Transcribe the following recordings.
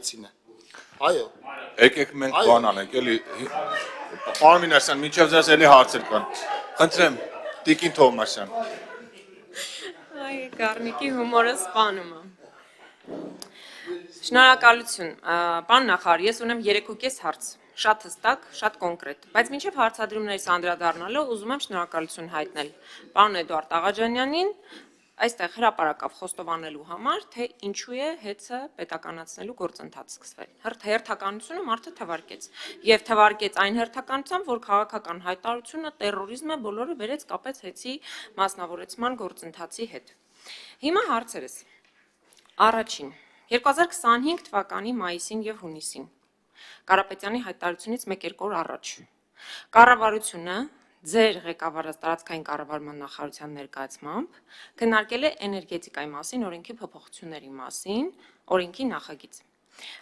հայցին է։ Այո։ Եկեք մենք բան անենք, էլի պարոն Մինասյան, մինչև ձեզ էլի հարցեր կան։ Խնդրեմ, Տիկին Թովմասյան։ Այ Գառնիկի հումորը սպանում է։ Շնորհակալություն։ Պարոն նախարար, ես ունեմ 3.5 հարց։ Շատ հստակ, շատ կոնկրետ, բայց մինչև հարցադրումներից անդրադառնալով ուզում եմ շնորհակալություն հայտնել պարոն Էդուարդ Աղաջանյանին այստեղ հրապարակավ խոստովանելու համար, թե ինչու է ՀԵՑ-ը պետականացնելու գործընթաց սկսվել։ Հերթականությունը մարդը թվարկեց, եւ թվարկեց այն հերթականությամբ, որ քաղաքական հայտարարությունը տերորիզմը բոլորը վերեց կապեց ՀԵՑ-ի մասնավորեցման գործընթացի հետ։ Հիմա հարցերս։ Առաջին 2025 թվականի մայիսին եւ հունիսին Կարապետյանի հայտարարությունից 1-2 օր առաջ կառավարությունը ձեր ղեկավարած տարածքային կառավարման նախարարության ներկայացմամբ քննարկել է էներգետիկայի մասին օրենքի փոփոխությունների մասին օրենքի նախագիծ։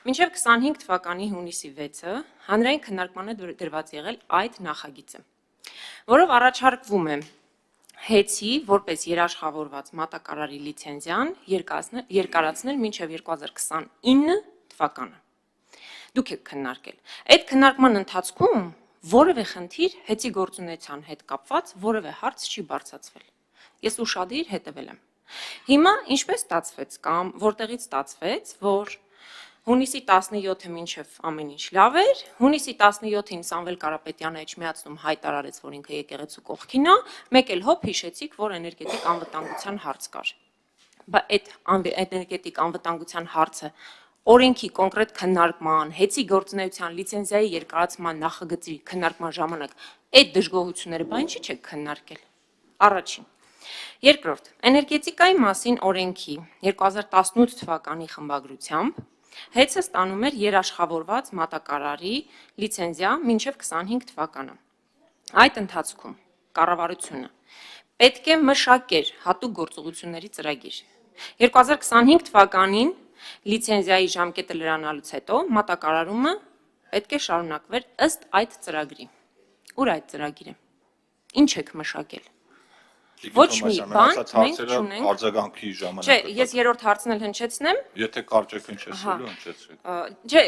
Մինչև 25 թվականի հունիսի 6-ը հանրային քննարկման է դրված եղել այդ նախագիծը, որով առաջարկվում է ՀԵՑ-ի որպես երաշխավորված մատակարարի լիցենզիան երկարացնել մինչև 2029 թվականը։ Դուք եք քննարկել։ Այդ քննարկման ընթացքում որևէ խնդիր ՀԵՑ-ի գործունեության հետ կապված որևէ հարց չի բարձրացվել։ Ես ուշադիր հետևել եմ։ Հիմա ինչպես ստացվեց կամ որտեղից ստացվեց, որ հունիսի 17-ը մինչև ամեն ինչ լավ էր, հունիսի 17-ին Սամվել Կարապետյանը էջմիածնում հայտարարեց, որ ինքը եկեղեցու կողքին է, մեկ էլ հոп հիշեցիք, որ էներգետիկ անվտանգության հարց կար։ Այդ էներգետիկ անվտանգության հարցը օրենքի կոնկրետ քննարկման, ՀԵՑ-ի գործունեության լիցենզիայի երկարացման նախագծի քննարկման ժամանակ այդ դժգոհությունները բան ինչի՞ չեք քննարկել։ Առաջին։ Երկրորդ, էներգետիկայի մասին օրենքի 2018 թվականի խմբագրությամբ ՀԵՑ-ը ստանում էր երաշխավորված մատակարարի լիցենզիա մինչև 25 թվականը։ Այդ ընթացքում կառավարությունը պետք է մշակեր հատուկ գործողությունների ծրագիր։ 2025 թվականին լիցենզիայի ժամկետը լրանալուց հետո մատակարարումը պետք է շարունակվեր ըստ այդ ծրագրի։ Ուր այդ ծրագիրը։ Ինչ եք մշակել։ Ոչ մի բան մենք չունենք։ Արձագանքի ժամանակ։ Չէ, ես երրորդ հարցն էլ հնչեցնեմ։ Եթե կարճ եք հնչեցնելու, հնչեցրեք։ Չէ,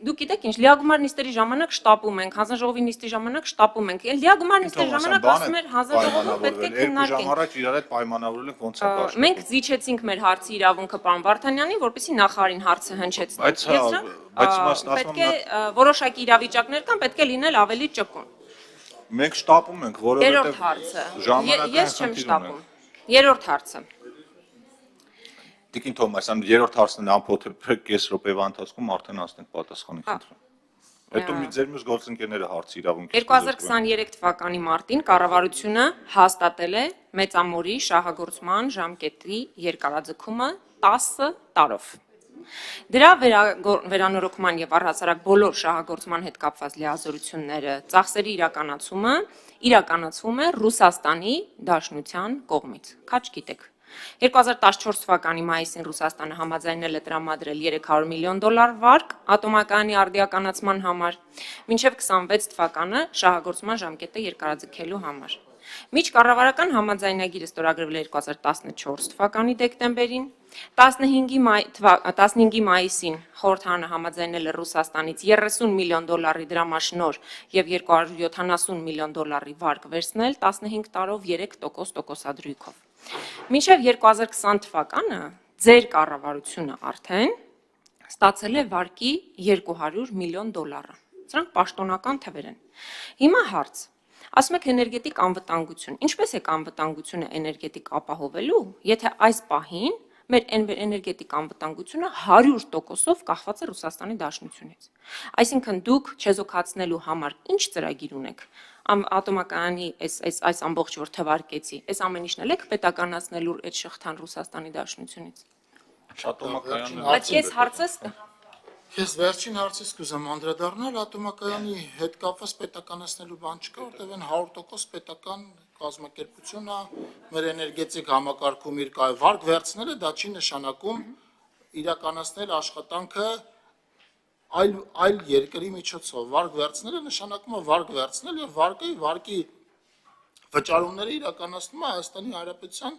դուք գիտեք ինչ, լիագումար նիստերի ժամանակ շտապում ենք, հանձնաժողովի նիստի ժամանակ շտապում ենք։ Լիագումար նիստերի ժամանակ ասում էր հանձնաժողովը պետք է քննարկենք։ Ժամ առաջ իրար հետ պայմանավորվել ենք ոնց է կարգավորվում։ Մենք զիջեցինք մեր հարցի իրավունքը պարոն Վարդանյանին, որպեսզի նախարարին հարցը հնչեցնենք։ Բայց պետք է որոշակի իրավիճակներ կան, պետք է լինել ավելի ճկուն։ Մենք շտապում ենք, Երրորդ հարցը։ Ես չեմ շտապում։ Երրորդ հարցը։ Տիկին Թովմասյան, երրորդ հարցն ամփոփեք կես րոպեվա ընթացքում արդեն ասենք պատասխանի խնդրեմ։ Հետո ձեր մյուս գործընկերները հարցի իրավունքի 2023 թվականի մարտին կառավարությունը հաստատել է մեծամորի շահագործման ժամկետի երկարաձգումը 10 տարով։ Դրա վերանորոգման եւ առհասարակ բոլոր շահագործման հետ կապված լիազորությունները, ծախսերի իրականացումը իրականացվում է Ռուսաստանի Դաշնության կողմից։ Քաչ գիտեք։ 2014 թվականի մայիսին Ռուսաստանը համաձայնել է տրամադրել $300 միլիոն վարկ ատոմակայանի արդիականացման համար, մինչև 26 թվականը շահագործման ժամկետը երկարաձգելու համար։ Միջկառավարական համաձայնագիրը ստորագրվել է 2014 թվականի դեկտեմբերին, 15 մայիսին խորհրդարանը համաձայնել է Ռուսաստանից $30 միլիոն դրամաշնոր եւ $270 միլիոն վարկ վերցնել 15 տարով 3% տոկոսադրույքով։ Մինչև 2020 թվականը ձեր կառավարությունը արդեն ստացել է վարկի $200 միլիոն։ Սրանք պաշտոնական թվեր են։ Հիմա հարց. ասում եք էներգետիկ անվտանգություն։ Ինչպես է անվտանգությունը էներգետիկ ապահովելու, եթե այս պահին մեր էներգետիկ անվտանգությունը 100%-ով կախված է Ռուսաստանի Դաշնությունից։ Այսինքն դուք չեզոքացնելու համար ինչ ծրագիր ունեք։ Ատոմակայանի այս ամբողջ որ թվարկեցի, այս ամեն ինչն էլ եք պետականացնելու այդ շղթան Ռուսաստանի Դաշնությունից։ Բայց ես հարցս Ես վերջին հարցից կուզեմ անդրադառնալ ատոմակայանի հետ կապված պետականացնելու բան չկա, որտեղ են 100% պետական կազմակերպություն է, մեր էներգետիկ համակարգում իր վարկ վերցնելը դա չի նշանակում իրականացնել աշխատանքը այլ երկրի միջոցով։ Վարկ վերցնելը նշանակում է վարկ վերցնել եւ վարկի վճարումները իրականացնում է Հայաստանի Հանրապետության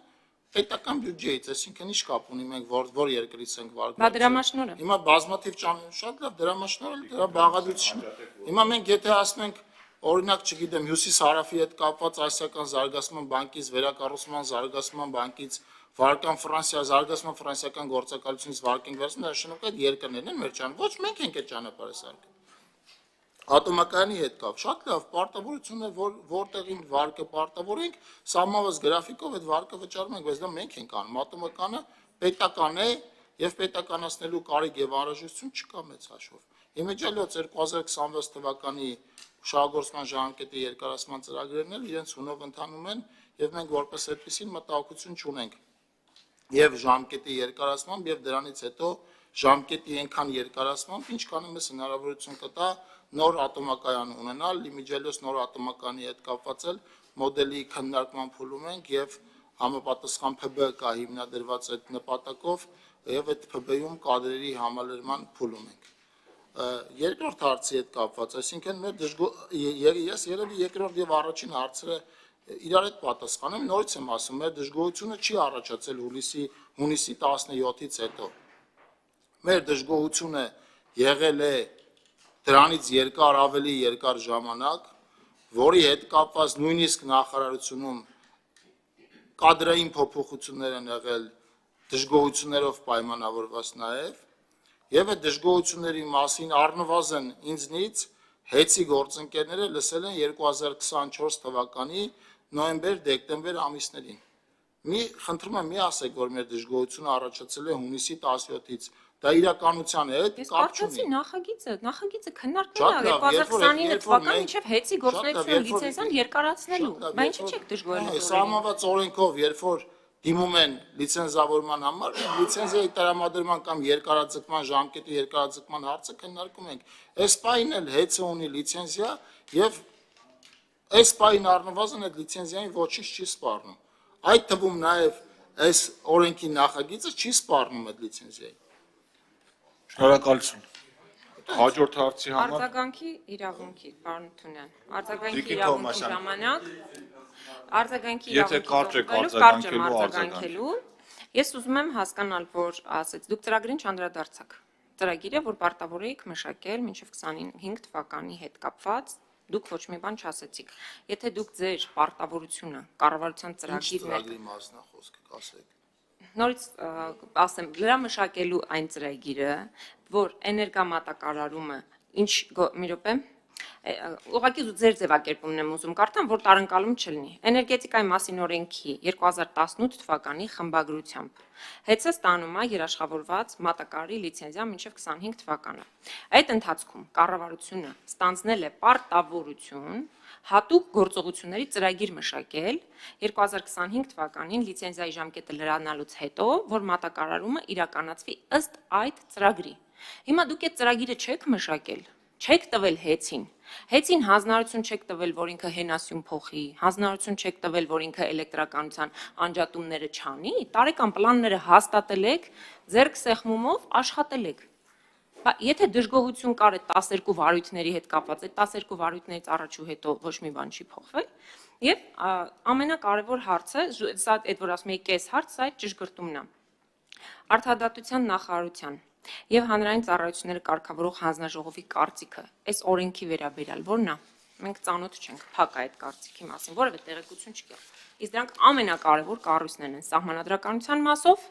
պետական բյուջեից, այսինքն ինչ կապ ունի մենք որ երկրից ենք վարկում։ Բա դրամաշնորհը։ Հիմա բազմաթիվ շատ լավ դրամաշնորհը դրա բաղադրությունը։ Հիմա մենք եթե ասում ենք օրինակ, չգիտեմ, Հյուսիս-Հարավի հետ կապված Ասիական զարգացման բանկից, վերակառուցման զարգացման բանկից վարկան Ֆրանսիա, զարգացման ֆրանսիական գործակալությունից վարկենք վերցնում, դա նշանակում է երկրներն են մեր ճան, ոչ մենք ենք այդ ճանապարհը սարքում։ Ատոմակայանի հետ կապ, շատ լավ պարտավորություն է, որտեղին վարկը պարտավորենք, սահմանված գրաֆիկով այդ վարկը վճարում ենք, բայց դա մենք ենք անում, ատոմականը պետական է եւ պետականացնելու կարիք եւ անհրաժեշտություն չկա մեծ հաշվով։ Իմիջիալոց 2026 թվականի շահագործման ժամկետի երկարացման ծրագրերն էլ իրենց հունով ընթանում են եւ մենք որպես այդպեսին մտահոգություն չունենք եւ ժամկետի երկարացմամբ եւ դրանից հետո ժամկետի այնքան երկարացմամբ ինչքան մեզ հնարավորություն կտա նոր ատոմակայան ունենալ, իմիջիալոց նոր ատոմականի հետ կապված էլ մոդելի քննարկման փուլում ենք եւ համապատասխան ՓԲ կա հիմնադրված այդ նպատակով եւ այդ ՓԲ-ում կադրերի համալրման փուլում ենք։ Երկրորդ հարցի հետ կապված, այսինքն մեր ես երևի երկրորդ եւ առաջին հարցերը իրար հետ պատասխանեմ, նորից եմ ասում, մեր դժգոհությունը չի առաջացել հունիսի 17-ից հետո։ Մեր դժգոհությունը եղել է դրանից ավելի երկար ժամանակ, որի հետ կապված նույնիսկ նախարարությունում կադրային փոփոխություններ են եղել, դժգոհություններով պայմանավորված նաեւ Եվ այդ դժգոհությունների մասին առնվազն ինձնից հեծի գործընկերները լսել են 2024 թվականի նոյեմբեր-դեկտեմբեր ամիսներին։ Խնդրում եմ մի ասեք, որ մեր դժգոհությունը առաջացել է հունիսի 17-ից։ Դա իրականության հետ կապ չունի։ Նախագիծը քննարկվել է 2029 թվականին մինչև հեծի գործունեությունը լիցենզիան երկարացնելու։ Բա ինչի՞ չեք դժգոհել։ Սահմանված օրենքով, երբ որ դիմում են լիցենզավորման համար, լիցենզիայի տրամադրման կամ երկարաձգման ժամկետի երկարաձգման հարցը քննարկում ենք։ Այս պահին էլ հեծը ունի լիցենզիա եւ այս պահին առնվազն այդ լիցենզիային ոչինչ չի սպառնում։ Այդ թվում նաեւ այս օրենքի նախագիծը չի սպառնում այդ լիցենզիային։ Շնորհակալություն։ Հաջորդ հարցի համար Արձագանքի իրավունքի, պարոն Թունյան։ Արձագանքի իրավունքի ժամանակ արձագանքի իրավունքի արձագանքելու ես ուզում եմ հասկանալ, որ ասեց դուք ծրագրին չանդրադարձաք։ Ծրագիրը, որ պարտավոր եք մշակել մինչև 25 թվականի հետ կապված, դուք ոչ մի բան չասեցիք։ Եթե դուք ձեր պարտավորությունը կառավարության ծրագիրն եք ծրագրի մասնախոսքը կասեք։ Նորից ասեմ, դրա մշակելու այն ծրագիրը, որ էներգամատակարարումը ինչ մի րոպե ուղղակի ձեր ձևակերպումն եմ ուզում կարդամ, որ տարընկալում չլինի։ Էներգետիկայի մասին օրենքի 2018 թվականի խմբագրությամբ հեծը ստանում է երաշխավորված մատակարարի լիցենզիա մինչև 25 թվականը։ Այդ ընթացքում կառավարությունը ստանձնել է պարտավորություն հատուկ գործողությունների ծրագիր մշակել 2025 թվականին լիցենզիայի ժամկետը լրանալուց հետո, որ մատակարարումը իրականացվի ըստ այդ ծրագրի։ Հիմա դուք այդ ծրագիրը չեք մշակել, չեք տվել հեծին։ Հեծին հանձնարարություն չեք տվել, որ ինքը հենասյուն փոխի, հանձնարարություն չեք տվել, որ ինքը էլեկտրականության անջատումները չանի, տարեկան պլանները հաստատել եք, ձեռք սեղմումով աշխատել եք։ Եթե դժգոհություն կար այդ 12 վարույթների հետ կապված, այդ 12 վարույթներից առաջ ու հետո ոչ մի բան չի փոխվել, եւ ամենակարևոր հարցը, սա այդ որ ասում եի կես հարց, սա այդ ճշգրտումն է։ Արդարադատության նախարարության եւ հանրային ծառայությունները կարգավորող հանձնաժողովի կարծիքը այս օրենքի վերաբերյալ ո՞րն է։ Մենք ծանոթ չենք փակ այդ կարծիքի մասին, որևէ տեղեկություն չկա։ Իսկ դրանք ամենակարևոր կառույցներն են սահմանադրականության մասով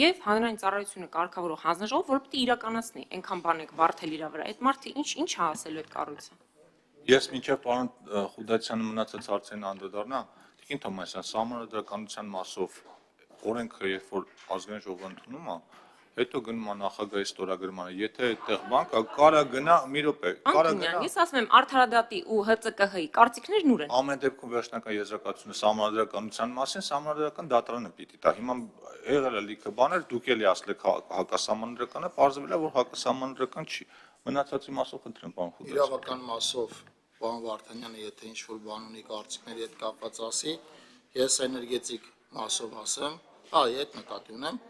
եւ հանրային ծառայությունը կարգավորող հանձնաժողով, որը պետք է իրականացնի, այնքան բան եք բարթել իր վրա։ Այդ մարդը ինչ է ասելու այդ կառույցը։ Ես մինչև պարոն Խուդացյանը մնացած հարցերին անդրադառնամ, Տիկին Թոմասյան, սահմանադրականության մասով օրենքը, երբ որ ազգային ժողովը ընդունում է, հետո գնում է նախագահի ստորագրմանը, եթե այդտեղ բան կա, կարա գնա մի րոպե, կարա գնա։ Ես ասում եմ արդարադատի ու ՀԾԿՀ-ի կարծիքներն ուր են։ Ամեն դեպքում վերջնական եզրակացությունը սահմանադրականության մասին սահմանադրական դատարանը պիտի տա։ Հիմա եղել է լիքը բաներ, դուք էլի ասել եք հակասահմանադրական է, պարզվել է, որ հակասահմանադրական չի։ Մնացածի մասով խնդրեմ, պարոն Խուդացյան։ Իրավական մասով պարոն Վարդանյանը, եթե ինչ-որ բան ունի կարծիքների հետ կապված ասի, ես էներգետիկ մասով ասեմ, այդ նկատի ունեմ,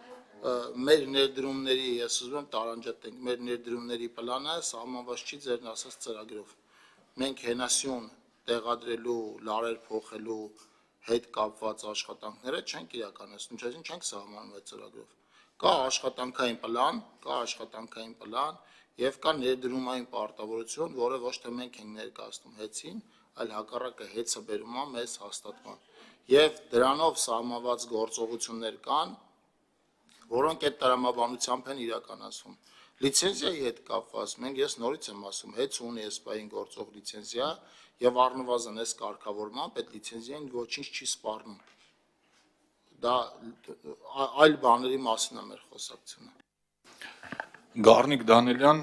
մեր ներդրումների, ես ուզում եմ տարանջատենք, մեր ներդրումների պլանը սահմանված չի ձերն ասած ծրագրով։ Մենք հենասյուն տեղադրելու, լարեր փոխելու, հետ կապված աշխատանքները չենք իրականացնում, այսինքն չենք սահմանում այդ ծրագրով։ Կա աշխատանքային պլան եւ կա ներդրումային պարտավորություն, որը ոչ թե մենք ենք ներկայացնում հեծին, այլ հակառակը հեծը բերում է մեզ հաստատման։ Եվ դրանով սահմանված գործողություններ կան, որոնք այդ տրամաբանությամբ են իրականացվում։ Լիցենզիայի հետ կապված ես նորից եմ ասում, հեծ ունի ԵՍՊԱ-ին գործող լիցենզիա եւ առնվազն այս կարգավորմամբ այդ լիցենզիային ոչինչ չի սպառնում։ Դա այլ բաների մասին է մեր խոսակցությունը։ Գառնիկ Դանիելյան,